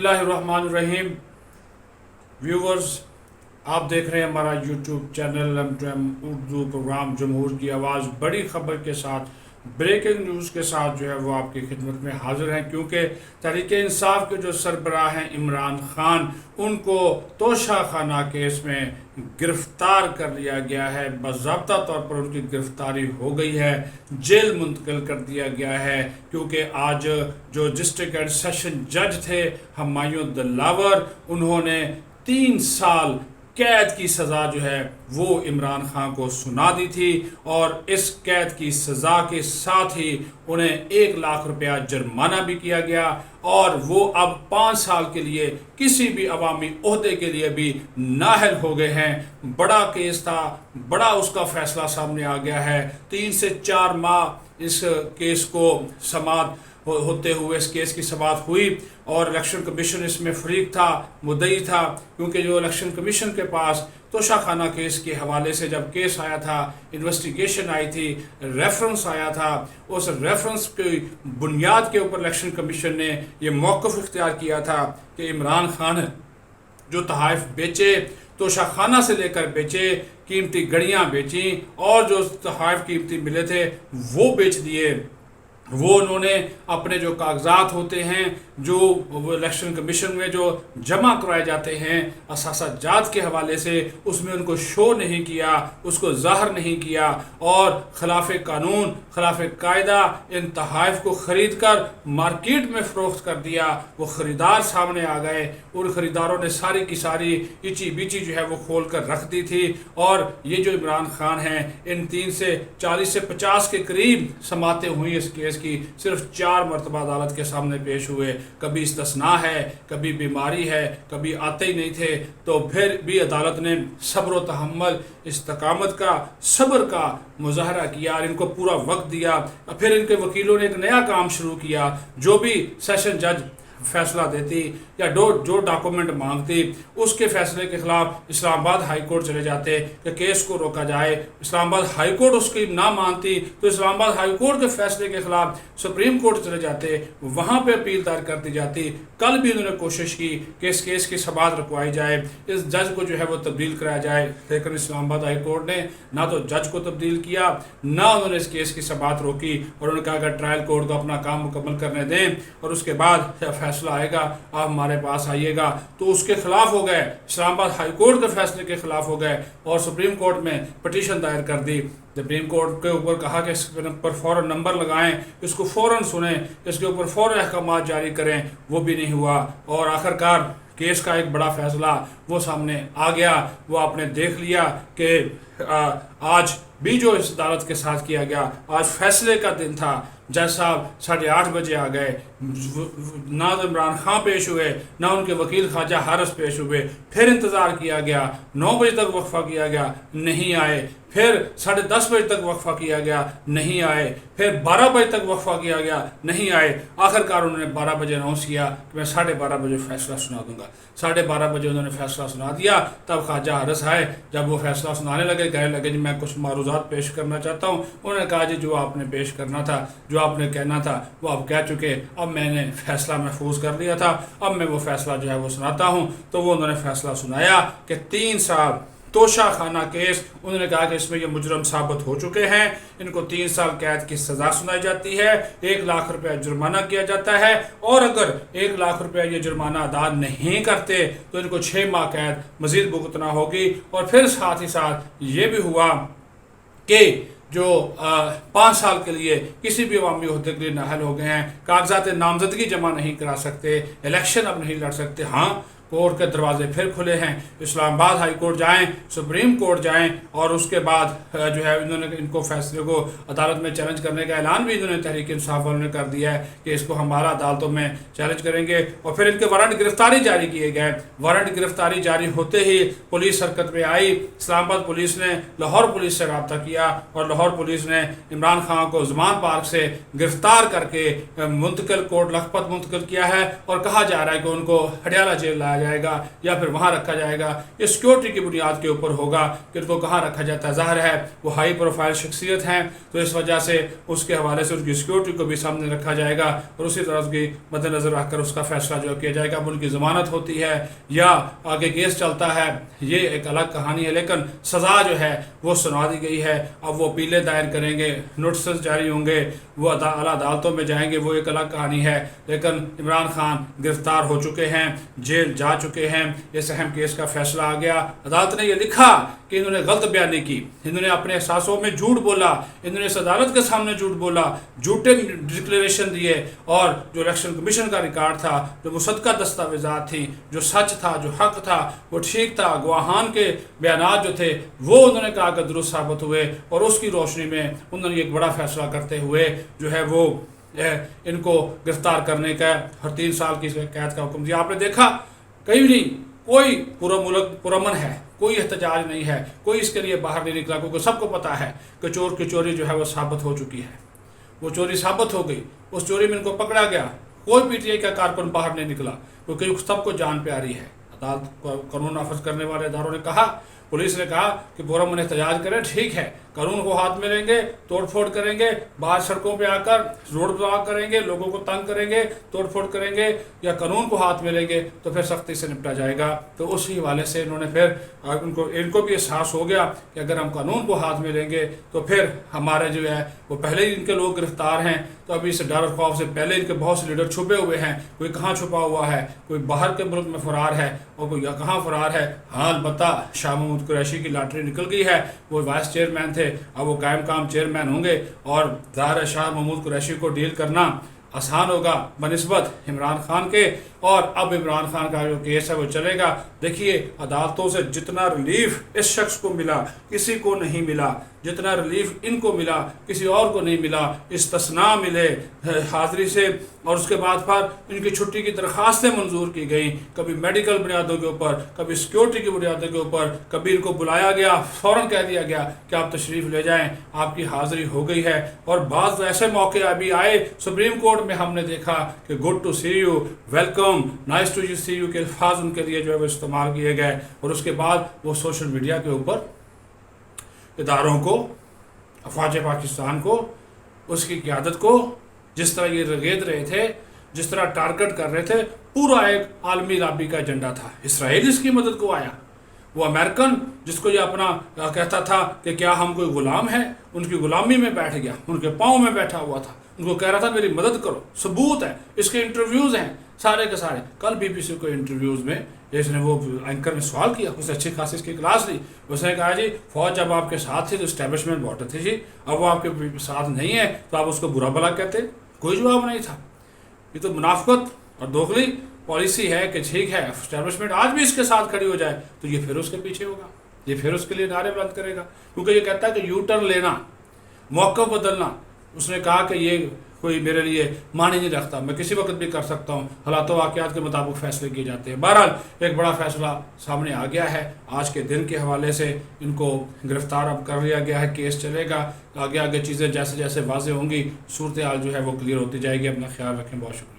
बिस्मिल्लाहिर्रहमानिर्रहीम। व्यूवर्स, आप देख रहे हैं हमारा YouTube channel M Urdu programme जमहूर की आवाज़। बड़ी ख़बर के साथ, ब्रेकिंग न्यूज़ के साथ जो है वो आपकी खिदमत में हाजिर हैं, क्योंकि तहरीक इंसाफ के जो सरबराह हैं इमरान खान, उनको तोशा खाना केस में गिरफ्तार कर लिया गया है। बाज़ाब्ता तौर पर उनकी गिरफ्तारी हो गई है, जेल मुंतकिल कर दिया गया है, क्योंकि आज जो डिस्ट्रिक्ट एंड सेशन जज थे हुमायूं दिलावर, उन्होंने 3 साल कैद की सज़ा जो है वो इमरान खान को सुना दी थी, और इस कैद की सज़ा के साथ ही उन्हें 1 लाख रुपया जुर्माना भी किया गया, और वो अब 5 साल के लिए किसी भी अवामी ओहदे के लिए भी नाअहल हो गए हैं। बड़ा केस था, बड़ा उसका फैसला सामने आ गया है। 3 से 4 माह इस केस को समाप्त होते हुए इस केस की समाप्त हुई, और इलेक्शन कमीशन इसमें फरीक था, मुद्दई था, क्योंकि जो इलेक्शन कमीशन के पास तोशाखाना केस के हवाले से जब केस आया था, इन्वेस्टिगेशन आई थी, रेफरेंस आया था, उस रेफरेंस की बुनियाद के ऊपर इलेक्शन कमीशन ने ये मौक़िफ़ इख्तियार किया था कि इमरान खान जो तहाइफ बेचे, तोशाखाना से लेकर बेचे, कीमती गड़ियाँ बेची, और जो तहाइफ कीमती मिले थे वो बेच दिए। वो उन्होंने अपने जो कागजात होते हैं, जो इलेक्शन कमीशन में जो जमा कराए जाते हैं असासाजात के हवाले से, उसमें उनको शो नहीं किया, उसको ज़ाहिर नहीं किया, और खिलाफ कानून, खिलाफ कायदा इन तहाइफ को ख़रीद कर मार्केट में फ़रोख्त कर दिया। वो ख़रीदार सामने आ गए, उन ख़रीदारों ने सारी की सारी इची बिची जो है वो खोल कर रख दी थी, और ये जो इमरान खान हैं, इन 3 से 40 से 50 के करीब समातें हुई इस केस की, सिर्फ 4 मरतबा अदालत के सामने पेश हुए। कभी इस्तिस्ना है, कभी बीमारी है, कभी आते ही नहीं थे, तो फिर भी अदालत ने सब्र व तहम्मुल, इस्तकामत का, सब्र का मुजाहरा किया, इनको पूरा वक्त दिया। फिर इनके वकीलों ने एक नया काम शुरू किया। जो भी सेशन जज फैसला देती या जो डॉक्यूमेंट मांगती, उसके फैसले के खिलाफ इस्लामाबाद हाई कोर्ट चले जाते कि केस को रोका जाए। इस्लामाबाद हाई कोर्ट उसकी ना मानती तो इस्लामाबाद हाई कोर्ट के फैसले के खिलाफ सुप्रीम कोर्ट चले जाते, वहाँ पे अपील दायर कर दी जाती। कल भी उन्होंने कोशिश की कि इस केस की समाअत रखवाई जाए, इस जज को जो है वो तब्दील कराया जाए, लेकिन इस्लामाबाद हाई कोर्ट ने ना तो जज को तब्दील किया, ना उन्होंने इस केस की समाअत रोकी, और उन्होंने कहा कि ट्रायल कोर्ट को अपना काम मुकम्मल करने दें, और उसके बाद फैसला आएगा आप हमारे पास आइएगा। तो उसके खिलाफ हो गए, इस्लामाबाद हाई कोर्ट के फैसले के खिलाफ हो गए, और सुप्रीम कोर्ट में पटिशन दायर कर दी। सुप्रीम कोर्ट के ऊपर कहा कि इस पर फ़ौरन नंबर लगाएं, इसको फ़ौरन सुने, इसके ऊपर फ़ौरन अहकाम जारी करें, वो भी नहीं हुआ। और आखिरकार केस का एक बड़ा फैसला वो सामने आ गया। वो आपने देख लिया कि आज भी जो इस अदालत के साथ किया गया, आज फैसले का दिन था। जज साहब 8:30 बजे आ गए, ना तो इमरान खान पेश हुए, ना उनके वकील ख्वाजा हारिस पेश हुए। फिर इंतज़ार किया गया, 9 बजे तक वक्फा किया गया, नहीं आए। फिर 10:30 बजे तक वक्फा किया गया, नहीं आए। फिर 12 बजे तक वक्फा किया गया, नहीं आए। आखिरकार उन्होंने 12 बजे अनाउंस किया कि मैं 12:30 बजे फैसला सुना दूंगा। 12:30 बजे उन्होंने फैसला सुना दिया। तब ख्वाजा हारिस आए, जब वो फैसला सुनाने लगे, कहने लगे जी मैं कुछ मारूजात पेश करना चाहता हूँ। उन्होंने कहा जी जो आपने पेश करना था, जो आपने कहना था वो आप कह चुके, अब मैंने फैसला महफूज कर लिया था, अब मैं वो फैसला जो है वो सुनाता हूँ। तो वो उन्होंने फैसला सुनाया कि 3 साल तोशाखाना केस, उन्होंने कहा कि इसमें ये मुजरम साबित हो चुके हैं, इनको 3 साल कैद की सज़ा सुनाई जाती है, 1 लाख रुपया जुर्माना किया जाता है, और अगर 1 लाख रुपया ये जुर्माना अदा नहीं करते तो इनको 6 माह कैद मजीद भुगतना होगी। और फिर साथ ही साथ ये भी हुआ कि जो 5 साल के लिए किसी भी अवामी ओहदे के लिए नाअहल हो गए हैं, कागजात नामजदगी जमा नहीं करा सकते, इलेक्शन अब नहीं लड़ सकते। हाँ, कोर्ट के दरवाजे फिर खुले हैं, इस्लामाबाद हाई कोर्ट जाएं, सुप्रीम कोर्ट जाएं, और उसके बाद जो है इन्होंने इनको फैसले को अदालत में चैलेंज करने का ऐलान भी इन्होंने तहरीक इंसाफ वालों ने कर दिया है कि इसको हमारा अदालतों में चैलेंज करेंगे। और फिर इनके वारंट गिरफ्तारी जारी किए गए। वारंट गिरफ्तारी जारी होते ही पुलिस हरकत में आई। इस्लामाबाद पुलिस ने लाहौर पुलिस से रब्ता किया, और लाहौर पुलिस ने इमरान खान को ज़मान पार्क से गिरफ्तार करके मुंतकिल कोर्ट लखपत मुंतकिल किया है, और कहा जा रहा है कि उनको हडियाला जेल लाया لایا جائے گا یا پھر وہاں رکھا جائے گا، یہ سیکیورٹی کی بنیاد کے اوپر ہوگا کہ ان کو کہاں رکھا جاتا ہے۔ ظاہر ہے وہ ہائی پروفائل شخصیت ہیں، تو اس وجہ سے اس کے حوالے سے ان کی سیکیورٹی کو بھی سامنے رکھا جائے گا اور اسی طرح اس کی مد نظر رکھ کر اس کا فیصلہ جو کیا جائے گا۔ اب ان کی ضمانت ہوتی ہے یا آگے کیس چلتا ہے، یہ ایک الگ کہانی ہے، لیکن سزا جو ہے وہ سنا دی گئی ہے۔ اب وہ اپیلیں دائر کریں گے، نوٹسز جاری ہوں گے، وہ اعلیٰ عدالتوں میں جائیں گے، وہ ایک الگ کہانی ہے، لیکن عمران خان گرفتار ہو چکے ہیں، جیل جا چکے ہیں۔ اس اہم کیس کا فیصلہ آ گیا، عدالت نے یہ لکھا کہ انہوں نے غلط بیانی کی، انہوں نے اپنے احساسوں میں جھوٹ بولا، انہوں نے اس عدالت کے سامنے جھوٹ بولا، جھوٹے ڈکلیریشن دیے، اور جو الیکشن کمیشن کا ریکارڈ تھا، جو مصدقہ دستاویزات تھیں، جو سچ تھا، جو حق تھا، وہ ٹھیک تھا، گواہان کے بیانات جو تھے وہ انہوں نے کہا کہ درست ثابت ہوئے، اور اس کی روشنی میں انہوں نے ایک بڑا فیصلہ کرتے ہوئے جو ہے وہ ان کو گرفتار کرنے کا ہر 3 سال کی قید کا حکم دیا۔ آپ نے دیکھا کہیں بھی نہیں کوئی پورا ملک پرامن ہے، کوئی احتجاج نہیں ہے، کوئی اس کے لیے باہر نہیں نکلا، کیونکہ سب کو پتا ہے کہ چور کی چوری جو ہے وہ ثابت ہو چکی ہے، وہ چوری ثابت ہو گئی، اس چوری میں ان کو پکڑا گیا، کوئی پی ٹی آئی کا کارکن باہر نہیں نکلا، کیونکہ سب کو جان پیاری ہے۔ عدالت قانون نافذ کرنے والے اداروں نے کہا، پولیس نے کہا کہ پرامن احتجاج کریں، ٹھیک ہے، قانون کو ہاتھ میں لیں گے، توڑ پھوڑ کریں گے، بعض سڑکوں پہ آ کر روڈ بلاک کریں گے، لوگوں کو تنگ کریں گے، توڑ پھوڑ کریں گے، یا قانون کو ہاتھ میں لیں گے تو پھر سختی سے نپٹا جائے گا۔ تو اسی حوالے سے انہوں نے پھر ان کو بھی احساس ہو گیا کہ اگر ہم قانون کو ہاتھ میں لیں گے تو پھر ہمارے جو ہے وہ پہلے ہی ان کے لوگ گرفتار ہیں، تو ابھی اس ڈر اور خوف سے پہلے ان کے بہت سے لیڈر چھپے ہوئے ہیں، کوئی کہاں چھپا ہوا ہے، کوئی باہر کے ملک میں فرار ہے اور کوئی کہاں فرار ہے۔ ہاں البتہ شاہ محمود قریشی کی لاٹری نکل گئی ہے، وہ وائس چیئرمین تھے، اب وہ قائم مقام چیئرمین ہوں گے، اور ظاہر شاہ محمود قریشی کو ڈیل کرنا آسان ہوگا بنسبت عمران خان کے، اور اب عمران خان کا جو کیس ہے وہ چلے گا۔ دیکھیے عدالتوں سے جتنا ریلیف اس شخص کو ملا کسی کو نہیں ملا، جتنا ریلیف ان کو ملا کسی اور کو نہیں ملا، استثناء ملے حاضری سے، اور اس کے بعد پھر ان کی چھٹی کی درخواستیں منظور کی گئیں، کبھی میڈیکل بنیادوں کے اوپر، کبھی سیکیورٹی کی بنیادوں کے اوپر، کبھی ان کو بلایا گیا، فوراً کہہ دیا گیا کہ آپ تشریف لے جائیں، آپ کی حاضری ہو گئی ہے۔ اور بعض ایسے موقع ابھی آئے سپریم کورٹ میں، ہم نے دیکھا کہ good to see you, welcome, nice to see you کے الفاظ ان کے لیے جو ہے وہ استعمال کیے گئے، اور اس کے بعد وہ سوشل میڈیا کے اوپر اداروں کو، افواج پاکستان کو، اس کی قیادت کو جس طرح یہ رگید رہے تھے، جس طرح ٹارگٹ کر رہے تھے، پورا ایک عالمی لابی کا ایجنڈا تھا۔ اسرائیل اس کی مدد کو آیا، وہ امریکن جس کو یہ اپنا کہتا تھا کہ کیا ہم کوئی غلام ہیں، ان کی غلامی میں بیٹھ گیا، ان کے پاؤں میں بیٹھا ہوا تھا، ان کو کہہ رہا تھا میری مدد کرو، ثبوت ہے، اس کے انٹرویوز ہیں سارے کے سارے۔ کل بی بی سی کو انٹرویوز میں اس نے وہ اینکر نے سوال کیا، اس نے اچھی خاصی اس کی کلاس لی، اس نے کہا جی فوج جب آپ کے ساتھ تھی تو اسٹیبلشمنٹ بہت تھی جی، اب وہ آپ کے ساتھ نہیں ہے تو آپ اس کو برا بھلا کہتے، کوئی جواب نہیں تھا۔ یہ تو منافقت اور دوغلی پالیسی ہے کہ ٹھیک ہے اسٹیبلشمنٹ آج بھی اس کے ساتھ کھڑی ہو جائے تو یہ پھر اس کے پیچھے ہوگا، یہ پھر اس کے لیے نعرے بلند کرے گا، کیونکہ یہ کہتا ہے کہ یو ٹرن لینا، موقف بدلنا، اس نے کہا کہ یہ کوئی میرے لیے معنی نہیں رکھتا، میں کسی وقت بھی کر سکتا ہوں، حالات و واقعات کے مطابق فیصلے کیے جاتے ہیں۔ بہرحال ایک بڑا فیصلہ سامنے آ گیا ہے، آج کے دن کے حوالے سے ان کو گرفتار اب کر لیا گیا ہے، کیس چلے گا، آگے آگے چیزیں جیسے جیسے واضح ہوں گی، صورتحال جو ہے وہ کلیئر ہوتی جائے گی۔ اپنا خیال رکھیں، بہت شکریہ۔